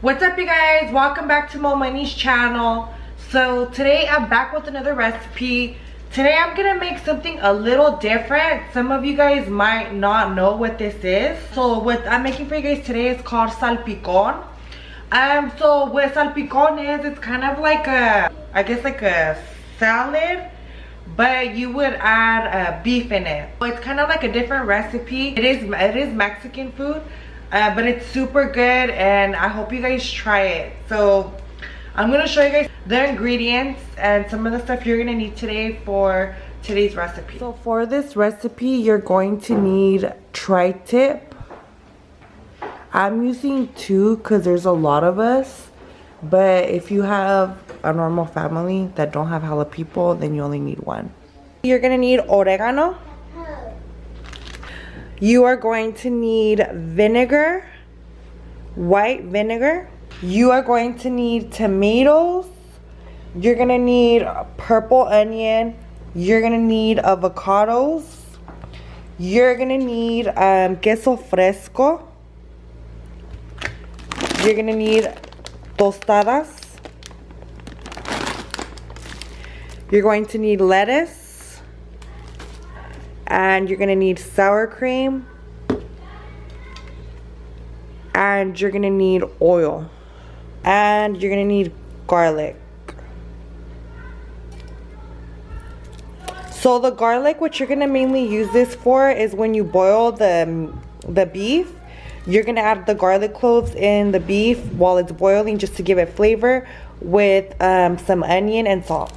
What's up, you guys? Welcome back to Mo Money's channel. So today I'm back with another recipe. Today I'm gonna make something a little different. Some of you guys might not know what this is. So what I'm making for you guys today is called Salpicon. So what Salpicon is, it's kind of like I guess like a salad, but you would add beef in it. So it's kind of like a different recipe. It is Mexican food, but it's super good, and I hope you guys try it. So I'm gonna show you guys the ingredients and some of the stuff you're gonna need today for today's recipe. So for this recipe, you're going to need tri-tip. I'm using 2 because there's a lot of us, but if you have a normal family that don't have hella people, then you only need 1. You're gonna need oregano. You are going to need vinegar, white vinegar. You are going to need tomatoes. You're gonna need purple onion. You're gonna need avocados. You're gonna need queso fresco. You're gonna need tostadas. You're going to need lettuce. And you're gonna need sour cream. And you're gonna need oil. And you're gonna need garlic. So the garlic, what you're gonna mainly use this for is when you boil the beef. You're gonna add the garlic cloves in the beef while it's boiling, just to give it flavor, with some onion and salt.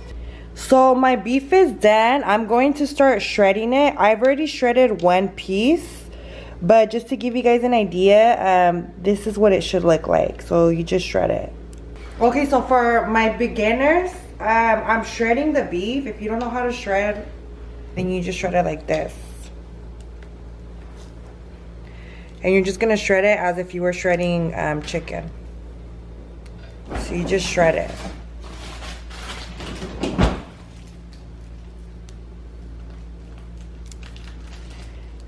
So my beef is done. I'm going to start shredding it. I've already shredded 1 piece, but just to give you guys an idea, this is what it should look like. So you just shred it. Okay, so for my beginners, I'm shredding the beef. If you don't know how to shred, then you just shred it like this. And you're just gonna shred it as if you were shredding chicken. So you just shred it.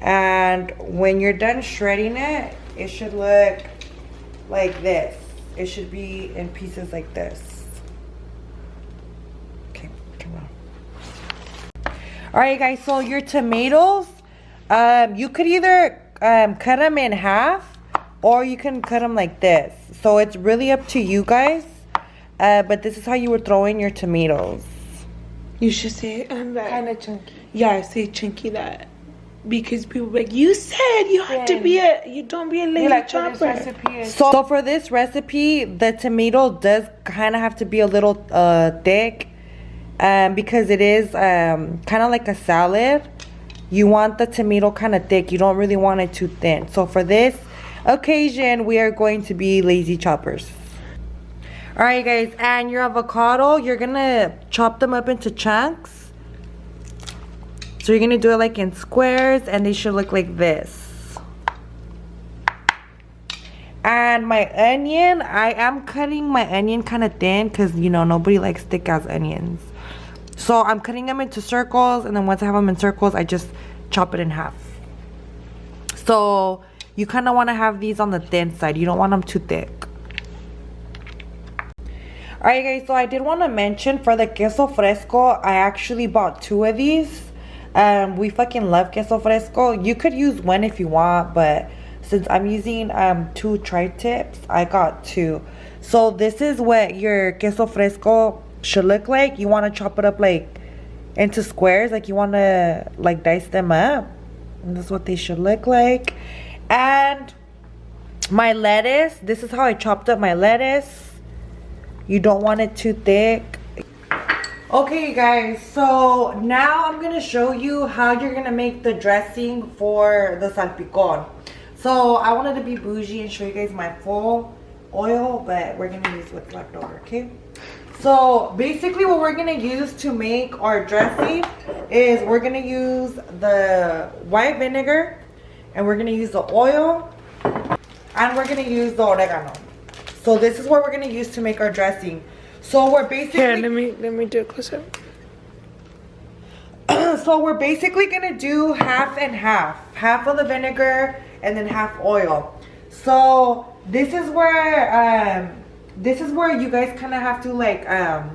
And when you're done shredding it, it should look like this. It should be in pieces like this. Okay, come on. Alright guys, so your tomatoes, you could either cut them in half, or you can cut them like this. So it's really up to you guys, but this is how you would throw in your tomatoes. You should say that Kind of chunky. Yeah, say chunky that, because people be like, you said you have to be you don't be a lazy chopper. So for this recipe, the tomato does kind of have to be a little thick, because it is kind of like a salad. You want the tomato kind of thick. You don't really want it too thin. So for this occasion, we are going to be lazy choppers. Alright guys, and your avocado, you're gonna chop them up into chunks. So you're gonna do it like in squares, and they should look like this. And my onion, I am cutting my onion kind of thin, because you know nobody likes thick ass onions. So I'm cutting them into circles, and then once I have them in circles, I just chop it in half. So you kind of want to have these on the thin side. You don't want them too thick. Alright guys, so I did want to mention, for the queso fresco, I actually bought 2 of these. We fucking love queso fresco. You could use 1 if you want, but since I'm using 2 tri-tips, I got 2. So this is what your queso fresco should look like. You want to chop it up like into squares, like you want to like dice them up, and this is what they should look like. And my lettuce, this is how I chopped up my lettuce. You don't want it too thick. Okay guys, so now I'm gonna show you how you're gonna make the dressing for the salpicon. So I wanted to be bougie and show you guys my full oil, but we're gonna use what's left over, okay? So basically what we're gonna use to make our dressing is we're gonna use the white vinegar, and we're gonna use the oil, and we're gonna use the oregano. So this is what we're gonna use to make our dressing. So we're basically... Here, let me do a close-up. So we're basically gonna do half and half. Half of the vinegar and then half oil. So this is where you guys kind of have to like how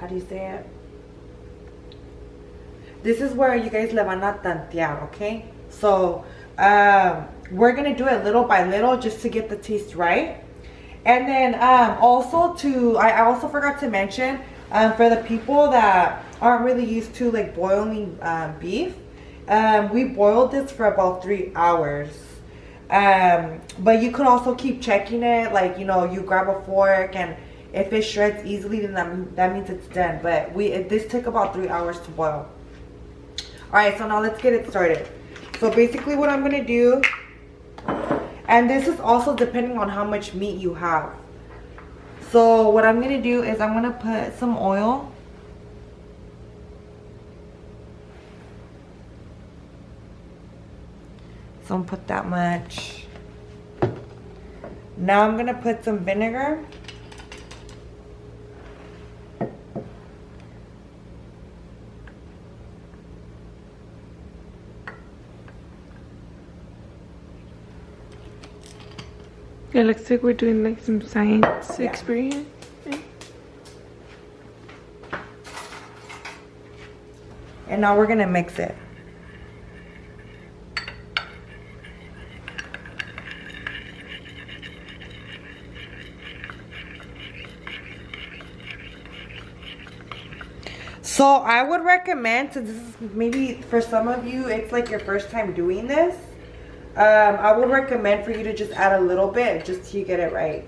do you say it? This is where you guys le van a tantear, okay? So we're gonna do it little by little just to get the taste right. And then also I also forgot to mention, for the people that aren't really used to like boiling beef, we boiled this for about 3 hours. But you could also keep checking it, like, you know, you grab a fork, and if it shreds easily, then that means it's done. But this took about 3 hours to boil. Alright, so now let's get it started. So basically what I'm gonna do, and this is also depending on how much meat you have. So what I'm gonna do is I'm gonna put some oil. So I'm gonna put that much. Now I'm gonna put some vinegar. It looks like we're doing like some science experiment. Yeah. And now we're gonna mix it. So I would recommend, since this is maybe for some of you, it's like your first time doing this, I would recommend for you to just add a little bit just till you get it right.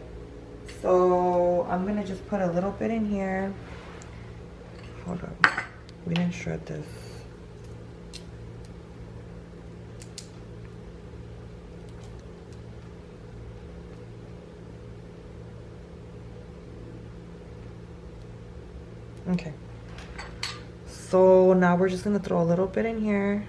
So I'm gonna just put a little bit in here. Hold on, we didn't shred this. Okay. So now we're just gonna throw a little bit in here.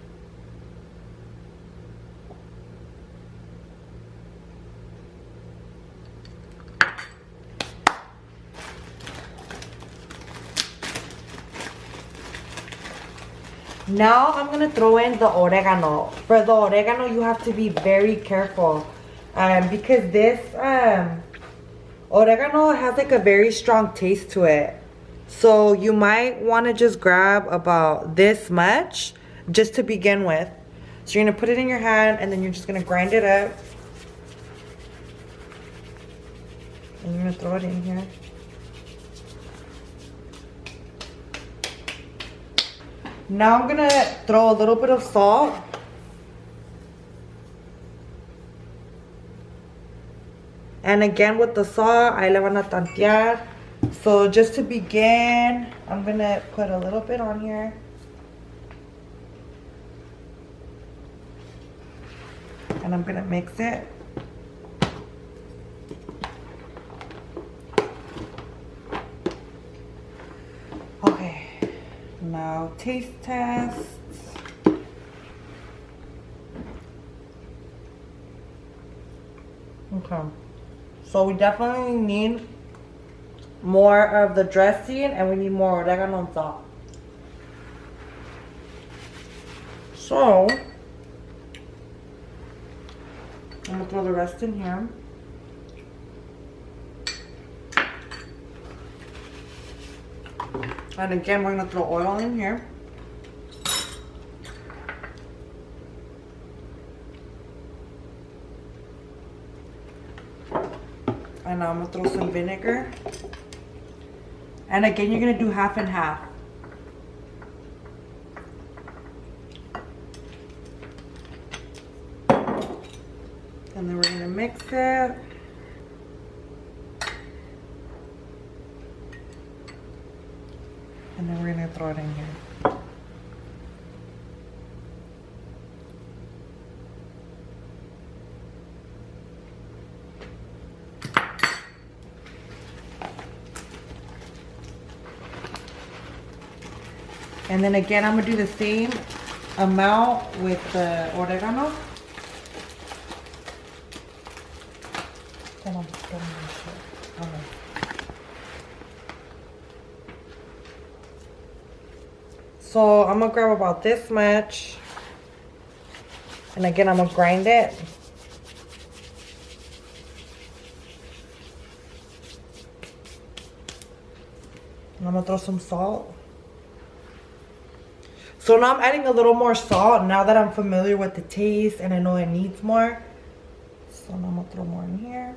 Now I'm gonna throw in the oregano. For the oregano, you have to be very careful, because this oregano has like a very strong taste to it. So you might want to just grab about this much just to begin with. So you're gonna put it in your hand, and then you're just gonna grind it up, and you're gonna throw it in here. Now I'm gonna throw a little bit of salt. And again with the salt, ahí le van a tantear. So just to begin, I'm gonna put a little bit on here. And I'm gonna mix it. Okay. Now taste test. Okay. So we definitely need more of the dressing, and we need more oregano and salt. So I'm gonna throw the rest in here. And again, we're gonna throw oil in here. And now I'm gonna throw some vinegar. And again, you're gonna do half and half. And then we're gonna mix it. And then we're gonna throw it in here. And then again, I'm gonna do the same amount with the oregano. And I'm just gonna mix it. Okay. So I'm gonna grab about this much. And again, I'm gonna grind it. I'm gonna throw some salt. So now I'm adding a little more salt now that I'm familiar with the taste and I know it needs more. So now I'm gonna throw more in here.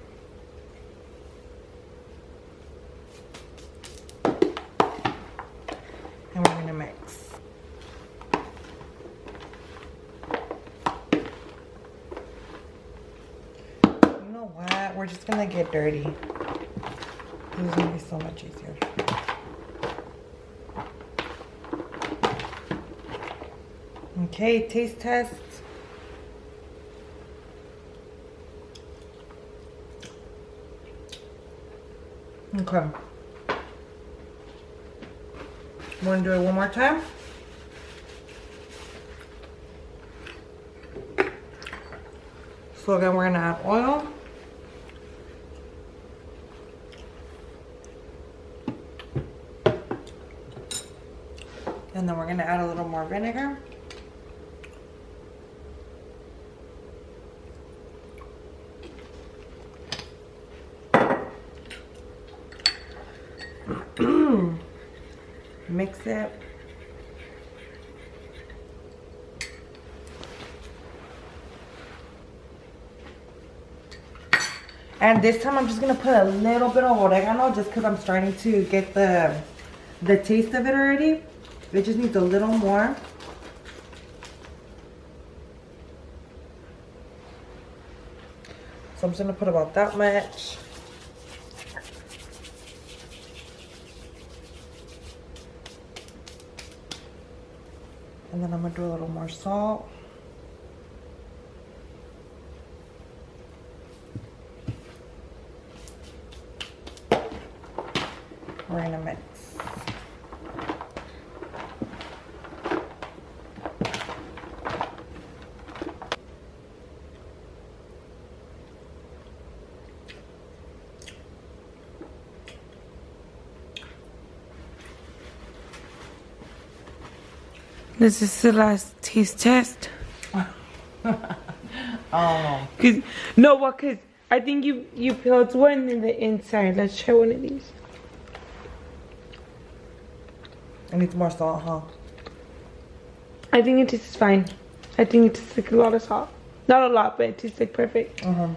And we're gonna mix. You know what? We're just gonna get dirty. This is gonna be so much easier. Okay, taste test. Okay. We're gonna do it one more time. So again, we're gonna add oil. And then we're gonna add a little more vinegar. Mix it. And this time I'm just gonna put a little bit of oregano just because I'm starting to get the taste of it already. It just needs a little more. So I'm just gonna put about that much. And then I'm gonna do a little more salt. We're gonna mix. This is the last taste test. Oh. Cause cause I think you peeled one in the inside. Let's try one of these. It needs more salt, huh? I think it tastes fine. I think it tastes like a lot of salt. Not a lot, but it tastes like perfect. Are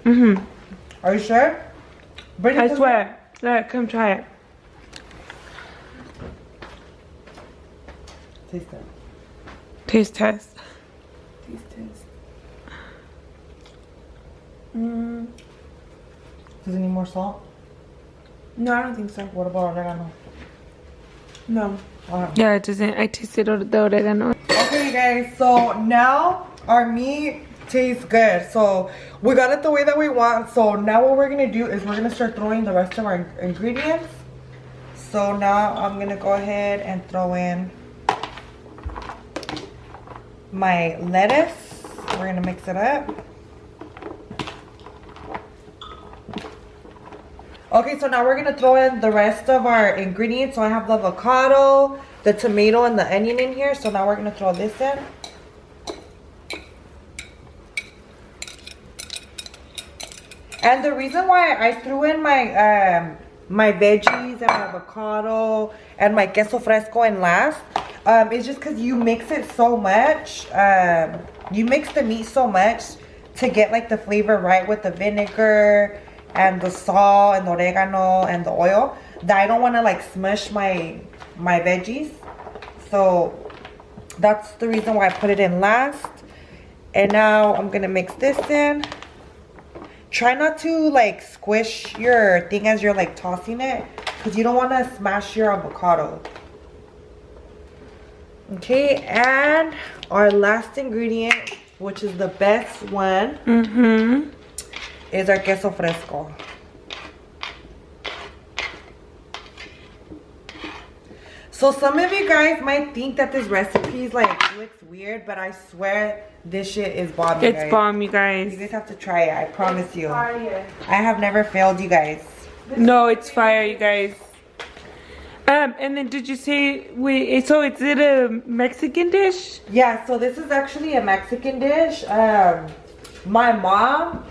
you sure? I swear. Alright, come try it. Taste it. Taste test. Taste test. Does it need more salt? No, I don't think so. What about oregano? No. Alright. Yeah, it doesn't. I tasted the oregano. Okay, guys. So now our meat tastes good. So we got it the way that we want. So now what we're gonna do is we're gonna start throwing the rest of our ingredients. So now I'm gonna go ahead and throw in my lettuce. We're gonna mix it up. Okay, so now we're gonna throw in the rest of our ingredients. So I have the avocado, the tomato, and the onion in here. So now we're gonna throw this in. And the reason why I threw in my my veggies and my avocado and my queso fresco in last is just because you mix it so much. You mix the meat so much to get like the flavor right with the vinegar and the salt and the oregano and the oil that I don't want to like smush my veggies. So that's the reason why I put it in last. And now I'm gonna mix this in. Try not to like squish your thing as you're like tossing it, because you don't want to smash your avocado. Okay, and our last ingredient, which is the best one, is our queso fresco. So some of you guys might think that this recipe is like looks weird, but I swear this shit is bomb. It's bomb, you guys. You guys have to try it. I promise you. Fire. I have never failed you guys. No, it's fire, you guys. And then did you say so is it a Mexican dish? Yeah, so this is actually a Mexican dish. My mom,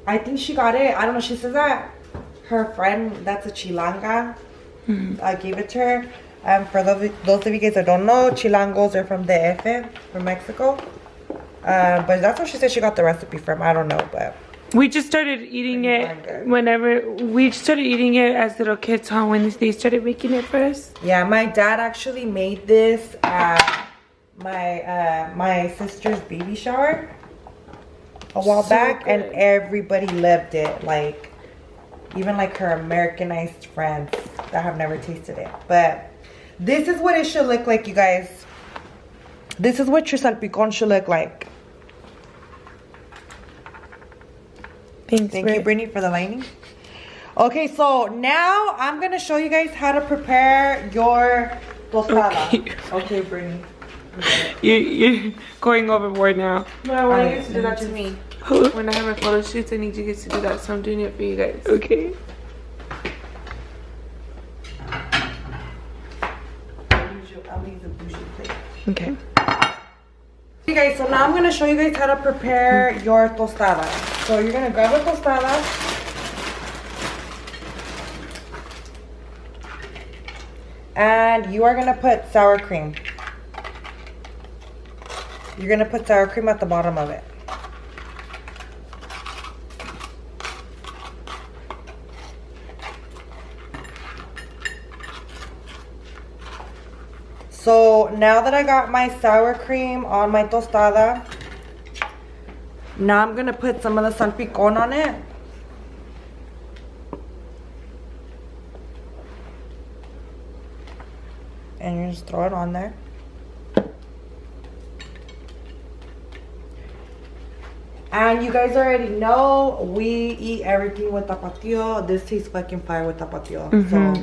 I think she got it. I don't know. She says that her friend that's a chilanga. I gave it to her. For those of you guys that don't know, chilangos are from the DF, from Mexico. But that's what she said she got the recipe from. I don't know, but we just started eating it whenever we started eating it as little kids, huh? When they started making it for us. Yeah, my dad actually made this at my sister's baby shower a while back, and everybody loved it. Like, even like her Americanized friends that have never tasted it. But this is what it should look like, you guys. This is what your salpicon should look like. Thank you, Brittany, for the lining. Okay, so now I'm gonna show you guys how to prepare your tostada. Okay, Brittany. You're going overboard now. No, I want you guys to do that to me. When I have my photo shoots, I need you guys to do that, so I'm doing it for you guys. Okay. Okay. Okay guys, so now I'm gonna show you guys how to prepare your tostada. So you're gonna grab a tostada. And you are gonna put sour cream. You're gonna put sour cream at the bottom of it. So now that I got my sour cream on my tostada, now I'm gonna put some of the salpicon on it. And you just throw it on there. And you guys already know we eat everything with tapatio. This tastes fucking fire with tapatio. So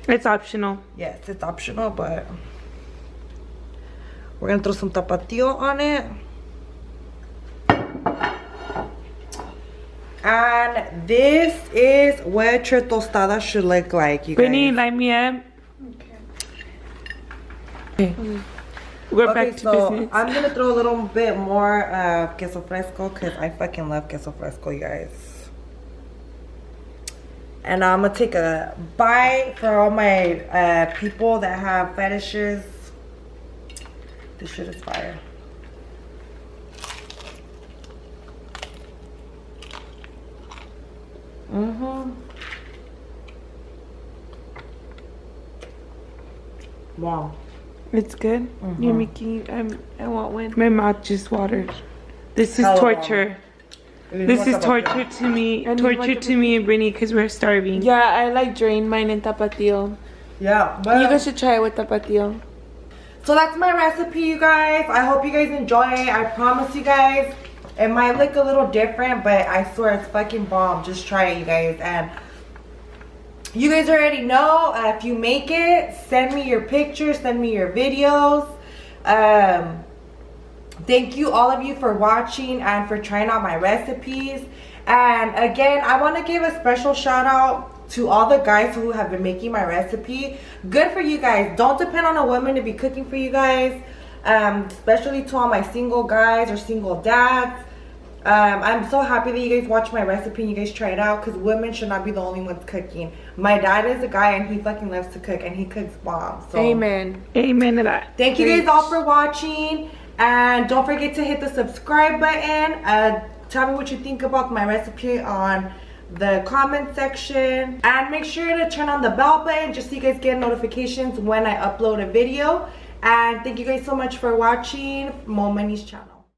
it's optional. Yes, it's optional, but we're gonna throw some tapatio on it. And this is what your tostada should look like, you guys. Brittany, light me up. Okay. We're back to business. I'm gonna throw a little bit more queso fresco because I fucking love queso fresco, you guys. And I'm gonna take a bite for all my people that have fetishes. This shit is fire. Wow. It's good. You're making. I want one. My mouth just watered. This is torture. This is torture to me. Torture to me and Brittany because we're starving. Yeah, I like drain mine in tapatio. Yeah, but you guys should try it with tapatio. So that's my recipe, you guys. I hope you guys enjoy it. I promise you guys, it might look a little different, but I swear it's fucking bomb. Just try it, you guys. And you guys already know, if you make it, send me your pictures, send me your videos. Thank you, all of you, for watching and for trying out my recipes. And again, I want to give a special shout out to all the guys who have been making my recipe. Good for you guys. Don't depend on a woman to be cooking for you guys. Especially to all my single guys or single dads. I'm so happy that you guys watch my recipe and you guys try it out, because women should not be the only ones cooking. My dad is a guy and he fucking loves to cook and he cooks bomb. So amen. Amen to that. Thank you guys all for watching, and don't forget to hit the subscribe button. Tell me what you think about my recipe on the comment section, and make sure to turn on the bell button just so you guys get notifications when I upload a video. And thank you guys so much for watching Mo Money's channel.